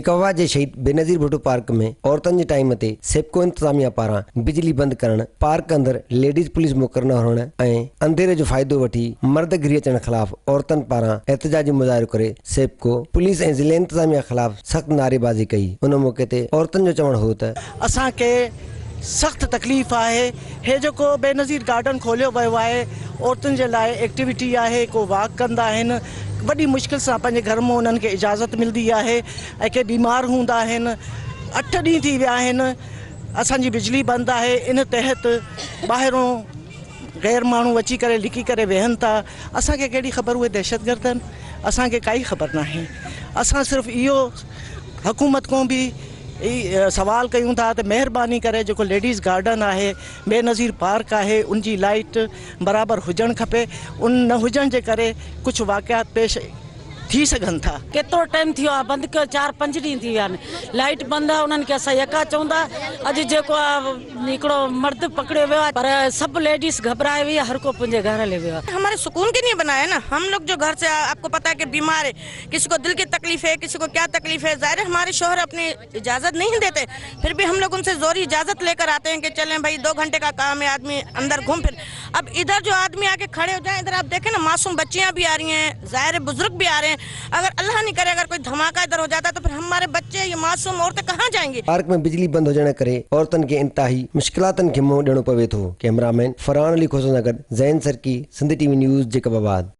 इकवा जे शहीद बेनज़ीर भुट्टो पार्क में औरतन जे टाइम ते सेप्को इंतजामिया पारां बिजली बंद करण, पार्क अंदर लेडीज पुलिस मुक़रर न हुअण ऐं अंधेरे जो फ़ाइदो वठी मर्द घिरी अचण खिलाफ़ औरतन पारां एहतजाजी मुज़ाहिरो करे सेप्को पुलिस ऐं ज़िले इंतजामिया खिलाफ़ सख़्त नारेबाज़ी कई। उन मौके ते औरतन जो चवण हो त असांखे सख़्त तकलीफ़ आहे। हे जेको बेनज़ीर गार्डन खोलियो वियो आहे औरतुनि जे लाइ एक्टिविटी आहे, को वॉक कंदा आहिनि, वॾी मुश्किल सां पंहिंजे घर में उन्हनि खे इजाज़त मिलंदी आहे ऐं के बीमार हूंदा आहिनि। 8 ॾींहं थी विया आहिनि असांजी बिजली बंदि आहे। इन तहत ॿाहिरों गैर माण्हू अची करे लिकी करे वेहनि था। असांखे कहिड़ी ख़बर उहे दहशतगर्द आहिनि, असांखे काई ख़बर नाहे। असां सिर्फ़ु इहो हुकूमत खां बि सवाल कयूं था त महिरबानी करे जेको लेडीज़ गार्डन आहे, बेनज़ीर पार्क आहे, उनजी लाइट बराबरि हुजणु खपे। उन न हुजण जे करे कुझु वाक़ियात पेश थी सघनि था। केतिरो टाइम थियो आहे बंदि कयो, 4-5 ॾींहं थी विया आहिनि, लाइट बंदि आहे। उन्हनि खे असां यका चवंदा। अॼु जेको आहे हिकिड़ो मर्द पकड़ियो वियो आहे, पर सभु लेडीज़ घबराए वई आहे, हर को पंहिंजे घर हले वियो आहे। हमारे सुकून के लिए बनाया ना। हम लोग जो घर से आपको पता है कि बीमार है, किसी को दिल की तकलीफ है, किसी को क्या तकलीफ है, ज़ाहिर है हमारे शोहर अपनी इजाज़त नहीं देते, फिर भी हम लोग उनसे जोरी इजाज़त लेकर आते हैं कि चलें भाई 2 घंटे का काम है, आदमी अंदर घूम फिर। अब इधर जो आदमी आके खड़े हो जाए, इधर आप देखें ना, मासूम बच्चियाँ भी आ रही हैं, ज़ाहिर है बुजुर्ग भी आ रहे हैं। अगर अल्लाह नहीं करे अगर कोई धमाका इधर हो जाता तो फिर हमारे बच्चे ये मासूम औरतें कहाँ जाएंगी। पार्क में बिजली बंद हुजण करे औरतन के इंतहाई मुश्किलातन के मुंहुं ॾियणो पवे थो। कैमरामैन फरहान अली खोसो नगर, ज़ैन सरकी, सिंध टीवी न्यूज़, जैकबाबाद।